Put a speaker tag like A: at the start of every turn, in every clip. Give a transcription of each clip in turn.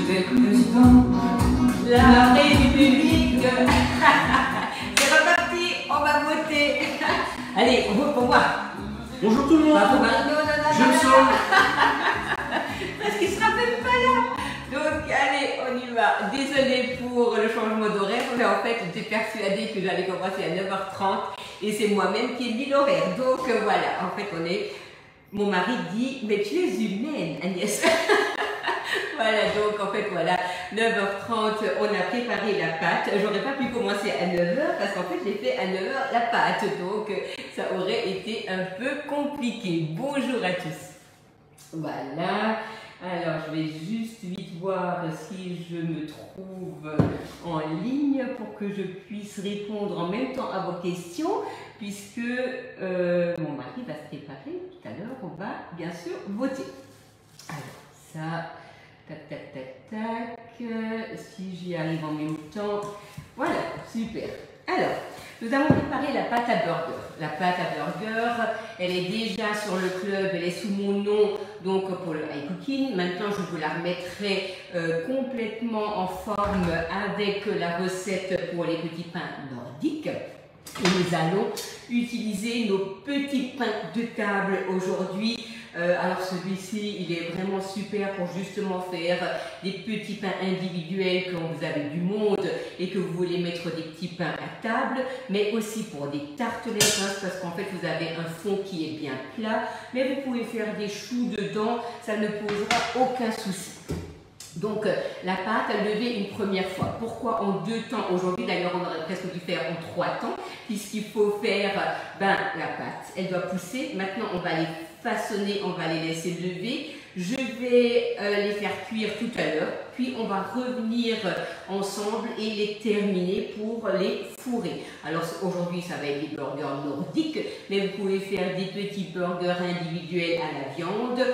A: C'était président
B: La République. C'est reparti, on va voter. Allez, on vote pour moi.
C: Bonjour tout le monde.
B: Pas pour Marino, non,
C: Je me sens.
B: Parce qu'il ne se rappelle pas là. Donc, allez, on y va. Désolée pour le changement d'horaire, mais en fait, j'étais persuadée que j'allais commencer à 9h30 et c'est moi-même qui ai mis l'horaire. Donc, voilà, en fait, on est... Mon mari dit, mais tu es humaine, Agnès. Voilà, donc en fait, voilà, 9h30, on a préparé la pâte. J'aurais pas pu commencer à 9h parce qu'en fait, j'ai fait à 9h la pâte. Donc, ça aurait été un peu compliqué. Bonjour à tous. Voilà. Alors, je vais juste vite voir si je me trouve en ligne pour que je puisse répondre en même temps à vos questions, puisque mon mari va se préparer. Tout à l'heure, on va bien sûr voter. Alors, ça, tac, tac, tac, tac. Si j'y arrive en même temps, voilà, super. Alors, nous avons préparé la pâte à burger. La pâte à burger, elle est déjà sur le club, elle est sous mon nom, donc pour le iCooking. Maintenant, je vous la remettrai complètement en forme avec la recette pour les petits pains nordiques. Et nous allons utiliser nos petits pains de table aujourd'hui. Alors celui-ci, il est vraiment super pour justement faire des petits pains individuels quand vous avez du monde et que vous voulez mettre des petits pains à table, mais aussi pour des tartelettes, hein, parce qu'en fait vous avez un fond qui est bien plat, mais vous pouvez faire des choux dedans, ça ne posera aucun souci. Donc la pâte à lever une première fois. Pourquoi en 2 temps aujourd'hui? D'ailleurs on aurait presque dû faire en 3 temps, puisqu'il faut faire la pâte, elle doit pousser. Maintenant on va les façonner, on va les laisser lever. Je vais les faire cuire tout à l'heure, puis on va revenir ensemble et les terminer pour les fourrer. Alors aujourd'hui ça va être des burgers nordiques, mais vous pouvez faire des petits burgers individuels à la viande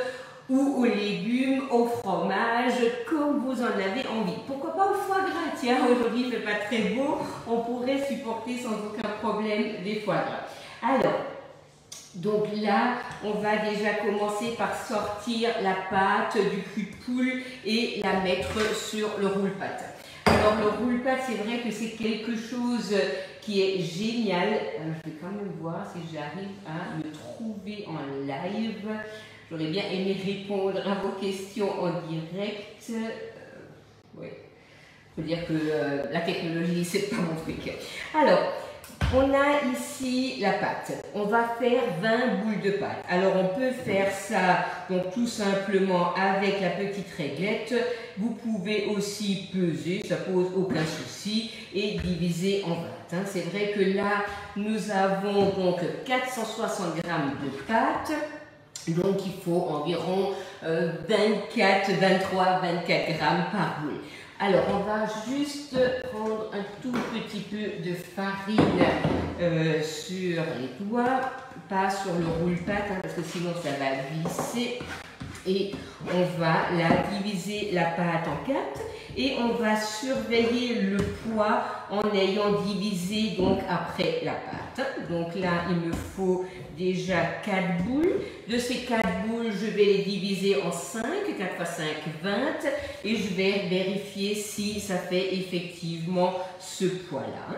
B: ou aux légumes, au fromage, comme vous en avez envie. Pourquoi pas au foie gras? Tiens, aujourd'hui il ne fait pas très beau, on pourrait supporter sans aucun problème des foie gras. Alors, donc là, on va déjà commencer par sortir la pâte du cul de poule et la mettre sur le roule-pâte. Alors le roule-pâte, c'est vrai que c'est quelque chose qui est génial. Je vais quand même voir si j'arrive à me trouver en live. J'aurais bien aimé répondre à vos questions en direct. Oui, il faut dire que la technologie, c'est pas mon truc. Alors, on a ici la pâte. On va faire 20 boules de pâte. Alors, on peut faire ça donc tout simplement avec la petite réglette. Vous pouvez aussi peser, ça pose aucun souci, et diviser en 20. Hein. C'est vrai que là, nous avons donc 460 g de pâte. Donc il faut environ 24, 23, 24 grammes par boule. Alors on va juste prendre un tout petit peu de farine sur les doigts, pas sur le roule-pâte, hein, parce que sinon ça va glisser. Et on va la diviser la pâte en 4 et on va surveiller le poids en ayant divisé donc après la pâte. Donc là il me faut déjà 4 boules. De ces 4 boules je vais les diviser en 5, 4 x 5, 20 et je vais vérifier si ça fait effectivement ce poids là.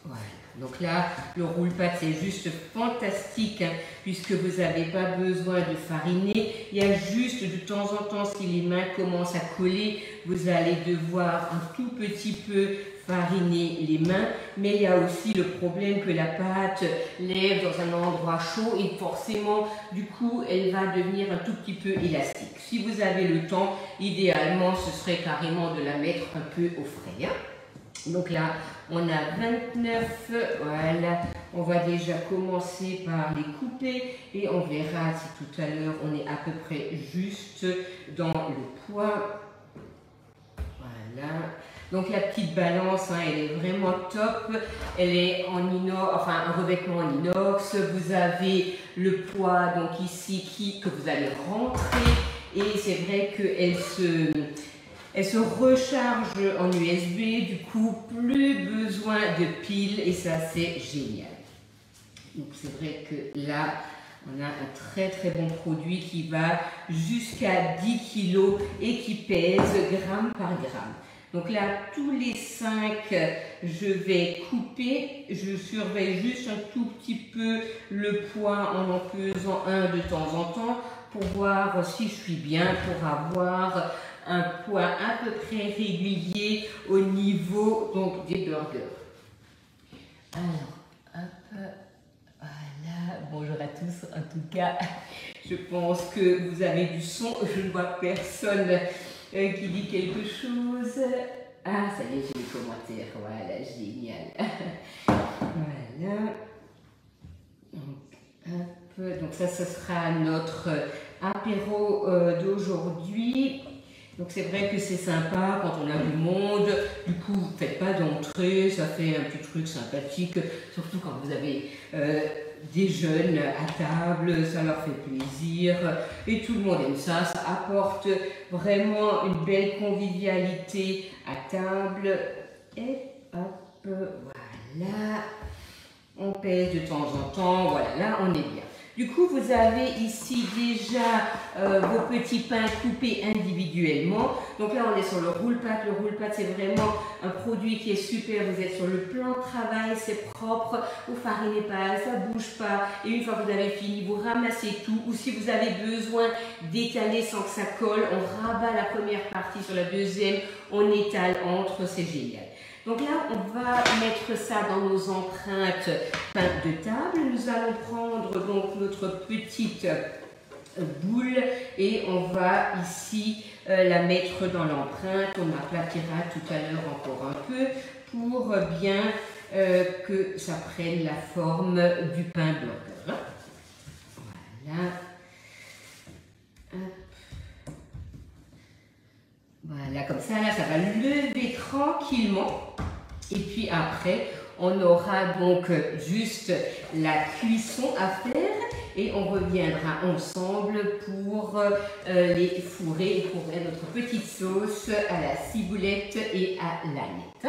B: Voilà. Donc là, le roule-pâte, c'est juste fantastique, hein, puisque vous n'avez pas besoin de fariner. Il y a juste de temps en temps, si les mains commencent à coller, vous allez devoir un tout petit peu fariner les mains. Mais il y a aussi le problème que la pâte lève dans un endroit chaud et forcément, du coup, elle va devenir un tout petit peu élastique. Si vous avez le temps, idéalement, ce serait carrément de la mettre un peu au frais. Hein. Donc là, on a 29, voilà, on va déjà commencer par les couper et on verra si tout à l'heure on est à peu près juste dans le poids. Voilà, donc la petite balance, hein, elle est vraiment top, elle est en inox, enfin un revêtement en inox, vous avez le poids donc ici que vous allez rentrer et c'est vrai qu'elle se recharge en USB, du coup, plus besoin de piles et ça, c'est génial. Donc, c'est vrai que là, On a un très très bon produit qui va jusqu'à 10 kg et qui pèse gramme par gramme. Donc là, tous les 5, je vais couper. Je surveille juste un tout petit peu le poids en pesant un de temps en temps pour voir si je suis bien, pour avoir un poids à peu près régulier au niveau donc, des burgers. Alors, hop, voilà, bonjour à tous. En tout cas, je pense que vous avez du son. Je ne vois personne qui dit quelque chose. Ah, ça y est, j'ai les commentaires. Voilà, génial. Voilà. Donc ça, ce sera notre apéro d'aujourd'hui. Donc c'est vrai que c'est sympa quand on a du monde. Du coup, vous ne faites pas d'entrée, ça fait un petit truc sympathique. Surtout quand vous avez des jeunes à table, ça leur fait plaisir. Et tout le monde aime ça, ça apporte vraiment une belle convivialité à table. Et hop, voilà. On pèse de temps en temps, voilà, là on est bien. Du coup, vous avez ici déjà vos petits pains coupés individuellement. Donc là, on est sur le roule-pâte. Le roule-pâte, c'est vraiment un produit qui est super. Vous êtes sur le plan de travail, c'est propre, vous farinez pas, ça bouge pas. Et une fois que vous avez fini, vous ramassez tout. Ou si vous avez besoin d'étaler sans que ça colle, on rabat la première partie sur la deuxième, on étale entre, c'est génial. Donc là, on va mettre ça dans nos empreintes pain de table. Nous allons prendre donc notre petite boule et on va ici la mettre dans l'empreinte. On aplatira tout à l'heure encore un peu pour bien que ça prenne la forme du pain burger. Voilà. Voilà, comme ça, là, ça va lever tranquillement. Et puis après, on aura donc juste la cuisson à faire et on reviendra ensemble pour les fourrer et pour faire notre petite sauce à la ciboulette et à l'agnette.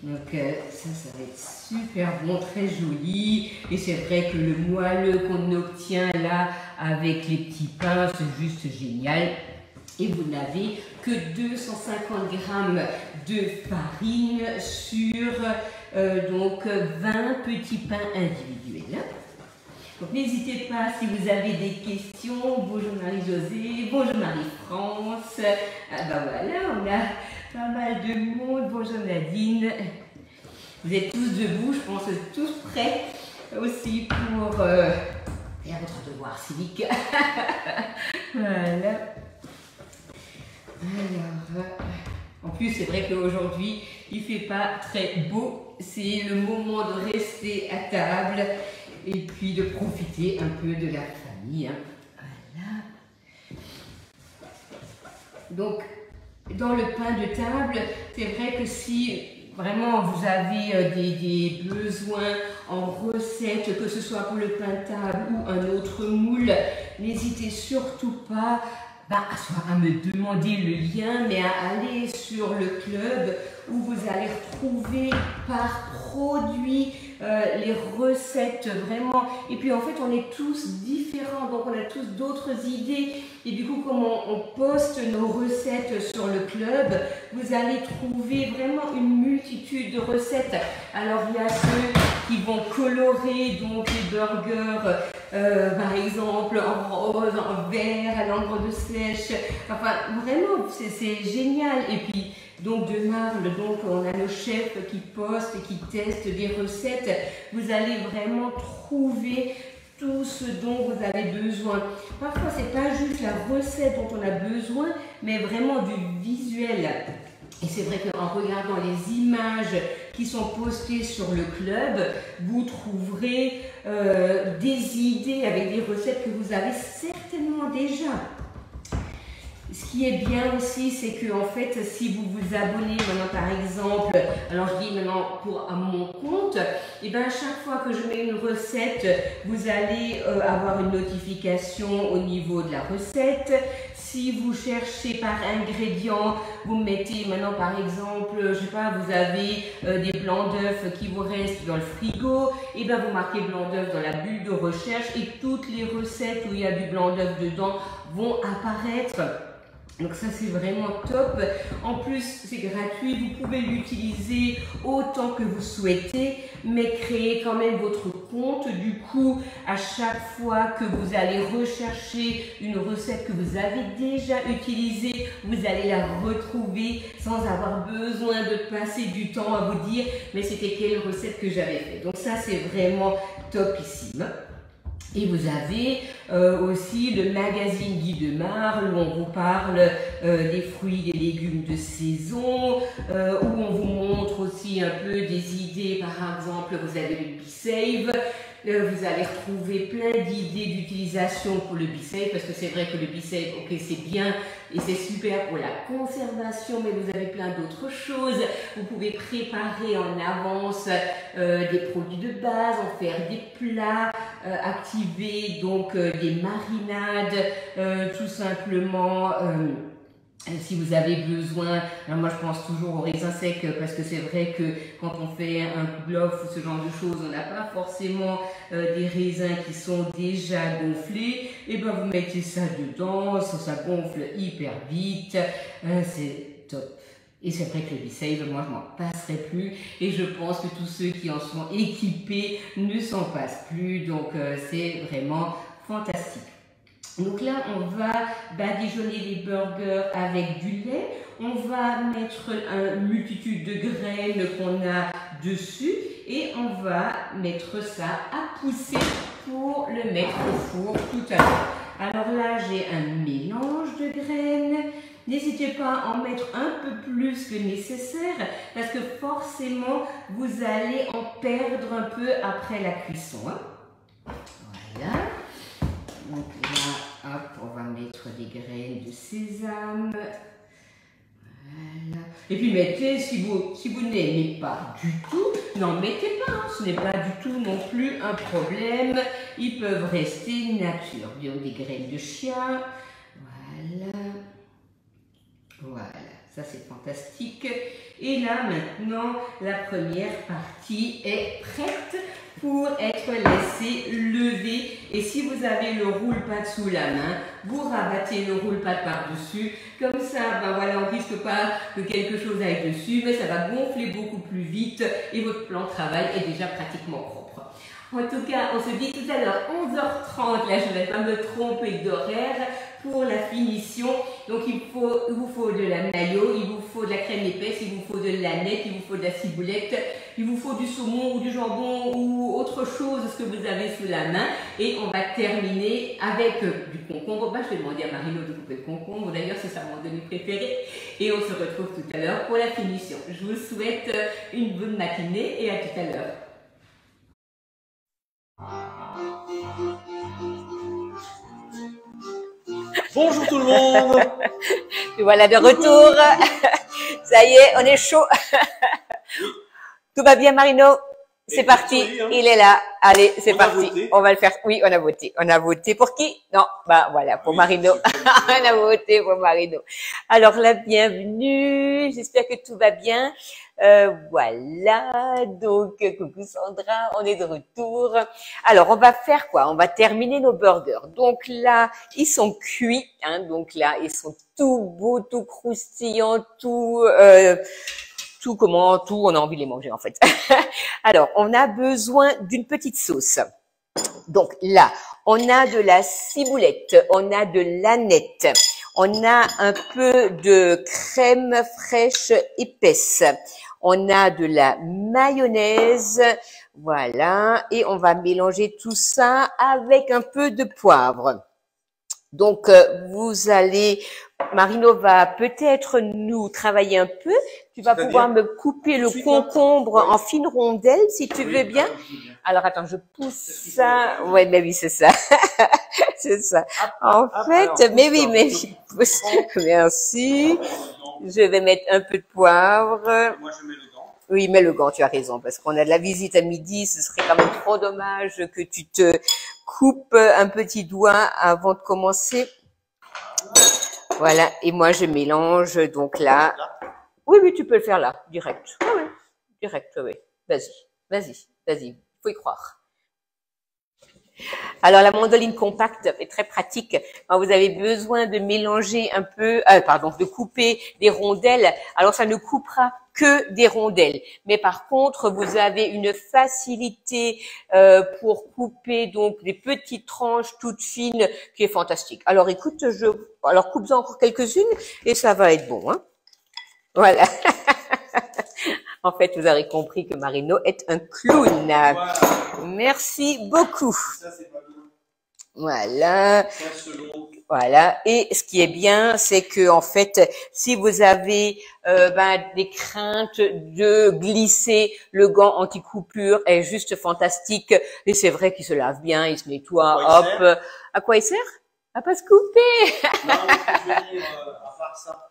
B: Donc ça va être super bon, très joli. Et c'est vrai que le moelleux qu'on obtient là avec les petits pains, c'est juste génial. Et vous n'avez que 250 g de farine sur donc 20 petits pains individuels. Donc n'hésitez pas si vous avez des questions. Bonjour Marie-Josée, bonjour Marie-France. Ah ben voilà, on a pas mal de monde. Bonjour Nadine. Vous êtes tous debout, je pense tous prêts aussi pour faire votre devoir civique. Voilà. Alors, en plus, c'est vrai qu'aujourd'hui, il ne fait pas très beau. C'est le moment de rester à table et puis de profiter un peu de la famille. Hein. Voilà. Donc, dans le pain de table, c'est vrai que si vraiment vous avez des besoins en recettes, que ce soit pour le pain de table ou un autre moule, n'hésitez surtout pas soit à me demander le lien, mais à aller sur le club où vous allez retrouver par produit les recettes vraiment. Et puis en fait, on est tous différents, donc on a tous d'autres idées. Et du coup, comme on poste nos recettes sur le club, vous allez trouver vraiment une multitude de recettes. Alors, il y a ceux qui vont colorer donc les burgers, par exemple, en rose, en vert, à l'encre de sèche. Enfin, vraiment, c'est génial. Et puis, donc de marle, donc on a nos chefs qui postent et qui testent des recettes. Vous allez vraiment trouver tout ce dont vous avez besoin. Parfois, c'est pas juste la recette dont on a besoin, mais vraiment du visuel. Et c'est vrai qu'en regardant les images qui sont postées sur le club, vous trouverez des idées avec des recettes que vous avez certainement déjà. Ce qui est bien aussi, c'est que en fait, si vous vous abonnez maintenant par exemple, alors je dis maintenant à mon compte, et bien à chaque fois que je mets une recette, vous allez avoir une notification au niveau de la recette. Si vous cherchez par ingrédient, vous mettez maintenant par exemple, je sais pas, vous avez des blancs d'œufs qui vous restent dans le frigo, et bien vous marquez blanc d'œuf dans la bulle de recherche et toutes les recettes où il y a du blanc d'œuf dedans vont apparaître. Donc ça c'est vraiment top. En plus c'est gratuit, vous pouvez l'utiliser autant que vous souhaitez, mais créez quand même votre compte. Du coup, à chaque fois que vous allez rechercher une recette que vous avez déjà utilisée, vous allez la retrouver sans avoir besoin de passer du temps à vous dire mais c'était quelle recette que j'avais fait. Donc ça c'est vraiment topissime. Et vous avez aussi le magazine Guy Demare où on vous parle des fruits, des légumes de saison, où on vous montre aussi un peu des idées. Par exemple, vous avez le BeSave. Vous allez retrouver plein d'idées d'utilisation pour le BeSave, parce que c'est vrai que le BeSave, ok, c'est bien et c'est super pour la conservation, mais vous avez plein d'autres choses. Vous pouvez préparer en avance des produits de base, en faire des plats, activer donc des marinades, tout simplement. Si vous avez besoin, alors moi je pense toujours au raisin sec parce que c'est vrai que quand on fait un bluff ou ce genre de choses, on n'a pas forcément des raisins qui sont déjà gonflés. Et ben vous mettez ça dedans, ça gonfle hyper vite, c'est top. Et c'est vrai que le BeSave, moi je m'en passerai plus et je pense que tous ceux qui en sont équipés ne s'en passent plus, donc c'est vraiment fantastique. Donc là, on va badigeonner les burgers avec du lait. On va mettre une multitude de graines qu'on a dessus et on va mettre ça à pousser pour le mettre au four tout à l'heure. Alors là, j'ai un mélange de graines. N'hésitez pas à en mettre un peu plus que nécessaire parce que forcément, vous allez en perdre un peu après la cuisson. Hein. Voilà. Donc là, hop, on va mettre des graines de sésame. Voilà. Et puis mettez, si vous n'aimez pas du tout, n'en mettez pas. Hein. Ce n'est pas du tout non plus un problème. Ils peuvent rester nature. Donc des graines de chia. Voilà. Voilà. Ça c'est fantastique. Et là maintenant, la première partie est prête pour être laissée lever. Et si vous avez le roule-pâte sous la main, vous rabattez le roule-pâte par-dessus. Comme ça, ben voilà, on ne risque pas que quelque chose aille dessus, mais ça va gonfler beaucoup plus vite et votre plan de travail est déjà pratiquement propre. En tout cas, on se dit tout à l'heure 11h30, là je ne vais pas me tromper d'horaire pour la finition. Donc il vous faut de la mayo, il vous faut de la crème épaisse, il vous faut de l'aneth, il vous faut de la ciboulette, il vous faut du saumon ou du jambon ou autre chose ce que vous avez sous la main. Et on va terminer avec du concombre. Je vais demander à Marino de couper le concombre, d'ailleurs c'est sa randonnée préférée. Et on se retrouve tout à l'heure pour la finition. Je vous souhaite une bonne matinée et à tout à l'heure.
A: Bonjour tout le monde.
C: Et voilà de retour. Ça y est, on est chaud. Tout va bien, Marino? C'est parti.
A: Oui, hein.
C: Il est là. Allez, c'est
A: On a
C: parti.
A: voté.
C: On va le faire. Oui, on a voté. On a voté pour qui? Non, bah voilà, pour
A: Oui,
C: Marino.
A: c'est bien.
C: On a voté pour Marino. Alors la bienvenue. J'espère que tout va bien. Voilà. Donc coucou Sandra, on est de retour. Alors on va faire quoi? On va terminer nos burgers. Donc là, ils sont cuits. Hein, donc là, ils sont tout beaux, tout croustillants, tout on a envie de les manger en fait. Alors, on a besoin d'une petite sauce. Donc là, on a de la ciboulette, on a de l'aneth, on a un peu de crème fraîche épaisse, on a de la mayonnaise, voilà, et on va mélanger tout ça avec un peu de poivre. Donc, vous allez, Marino va peut-être nous travailler un peu. Tu vas pouvoir me couper le concombre en fines rondelles, si tu veux bien. Alors, attends, je pousse ça. Ouais, mais oui, c'est ça. C'est ça. En fait, mais oui, mais je pousse. Merci. Je vais mettre un peu de poivre.
A: Moi, je mets le gant.
C: Oui, mets le gant, tu as raison, parce qu'on a de la visite à midi. Ce serait quand même trop dommage que tu te coupe un petit doigt avant de commencer. Voilà, et moi je mélange donc là. Oui, oui, tu peux le faire là, direct. Ah oui, direct, oui. Vas-y, vas-y, vas-y, faut y croire. Alors la mandoline compacte est très pratique quand vous avez besoin de mélanger un peu, de couper des rondelles. Alors ça ne coupera que des rondelles, mais par contre vous avez une facilité pour couper donc des petites tranches toutes fines qui est fantastique. Alors écoute, coupe-en encore quelques-unes et ça va être bon, hein. Voilà. En fait, vous aurez compris que Marino est un clown.
A: Voilà.
C: Merci beaucoup.
A: Ça, c'est pas bien.
C: Voilà.
A: 15 secondes.
C: Voilà. Et ce qui est bien, c'est que en fait, si vous avez des craintes de glisser, le gant anti-coupure est juste fantastique. Et c'est vrai qu'il se lave bien, il se nettoie. Hop. À quoi il sert? À pas se couper.
A: Non, mais je veux dire, à part ça.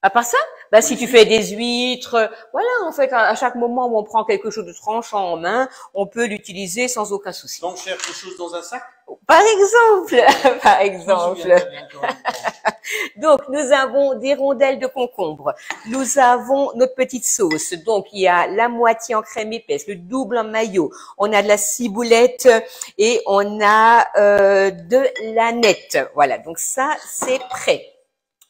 C: À part ça, si tu fais des huîtres, voilà, en fait, à chaque moment où on prend quelque chose de tranchant en main, on peut l'utiliser sans aucun souci.
A: Donc, cherche quelque chose dans un sac?
C: Par exemple, par exemple.
A: Je me souviens bien quand même.
C: Donc, nous avons des rondelles de concombre. Nous avons notre petite sauce. Donc, il y a la moitié en crème épaisse, le double en mayo. On a de la ciboulette et on a de l'aneth. Voilà, donc ça, c'est prêt.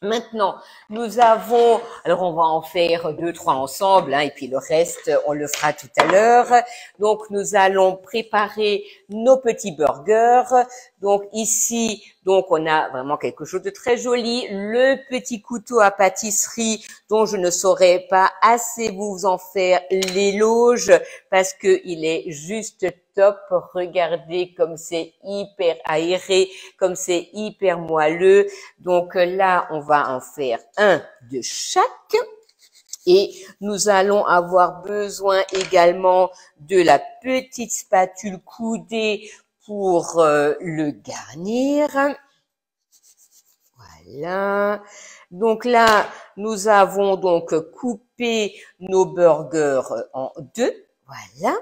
C: Maintenant, nous avons, alors on va en faire 2-3 ensemble, hein, et puis le reste, on le fera tout à l'heure. Donc, nous allons préparer nos petits burgers. Donc ici, on a vraiment quelque chose de très joli. Le petit couteau à pâtisserie dont je ne saurais pas assez vous en faire l'éloge parce que il est juste top. Regardez comme c'est hyper aéré, comme c'est hyper moelleux. Donc là, on va en faire un de chaque. Et nous allons avoir besoin également de la petite spatule coudée pour le garnir. Voilà. Donc là, nous avons donc coupé nos burgers en deux. Voilà.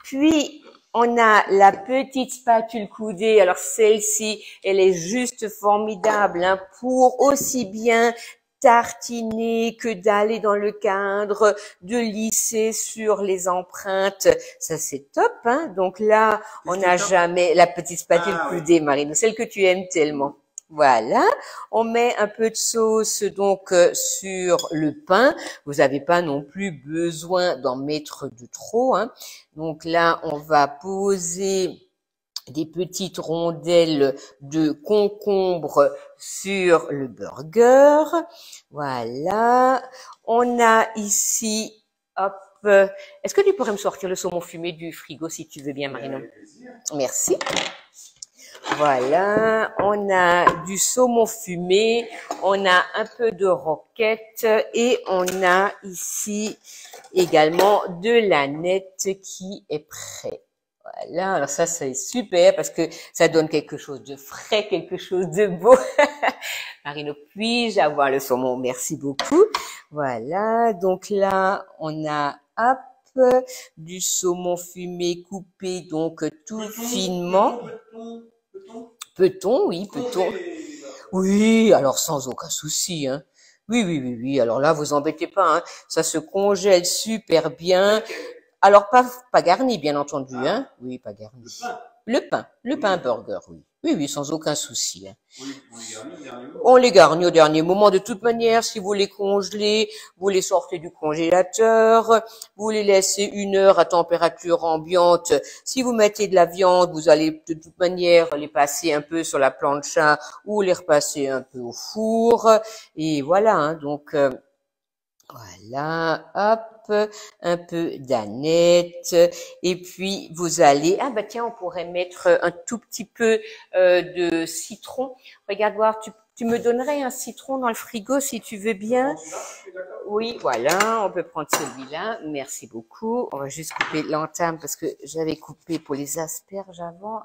C: Puis, on a la petite spatule coudée. Alors, celle-ci, elle est juste formidable hein, pour aussi bien tartiner que d'aller dans le cadre, de lisser sur les empreintes. Ça, c'est top. Hein. Donc là, on n'a jamais la petite spatule coudée, Marino, celle que tu aimes tellement. Voilà, on met un peu de sauce donc sur le pain. Vous n'avez pas non plus besoin d'en mettre de trop. Hein. Donc là, on va poser des petites rondelles de concombre sur le burger. Voilà, on a ici, hop, est-ce que tu pourrais me sortir le saumon fumé du frigo si tu veux bien, Marino? Merci. Voilà, on a du saumon fumé, on a un peu de roquette et on a ici également de l'aneth qui est prêt. Voilà, alors ça c'est super parce que ça donne quelque chose de frais, quelque chose de beau. Marino, puis-je avoir le saumon? Merci beaucoup. Voilà, donc là on a hop, du saumon fumé coupé donc tout finement. Peut-on, oui, peut-on. Oui, alors sans aucun souci, hein. Oui. Alors là, vous embêtez pas, hein. Ça se congèle super bien. Alors pas garni, bien entendu, hein. Oui, pas garni. Le pain burger, oui. Oui, sans aucun souci. Hein. On les garnit au dernier moment. De toute manière, si vous les congelez, vous les sortez du congélateur, vous les laissez 1 heure à température ambiante. Si vous mettez de la viande, vous allez de toute manière les passer un peu sur la plancha ou les repasser un peu au four. Et voilà, hein, donc voilà, hop, un peu d'aneth, et puis vous allez, tiens, on pourrait mettre un tout petit peu de citron. Regarde voir, tu me donnerais un citron dans le frigo si tu veux bien. Oui, voilà, on peut prendre celui-là. Merci beaucoup. On va juste couper l'entame parce que j'avais coupé pour les asperges avant.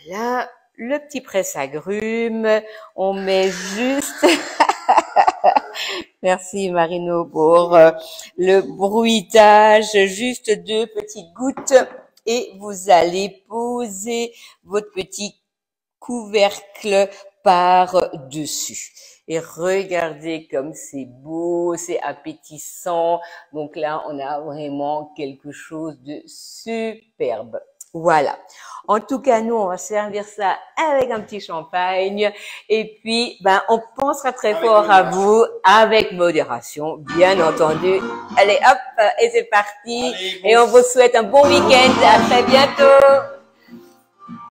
C: Voilà, le petit presse-agrumes. On met juste... Merci Marino pour le bruitage, juste 2 petites gouttes et vous allez poser votre petit couvercle par-dessus. Et regardez comme c'est beau, c'est appétissant. Donc là, on a vraiment quelque chose de superbe. Voilà. En tout cas, nous, on va servir ça avec un petit champagne. Et puis, ben, on pensera très fort à vous avec modération, bien entendu. Allez, hop, et c'est parti.
A: Allez,
C: Et on vous souhaite un bon week-end. À très bientôt.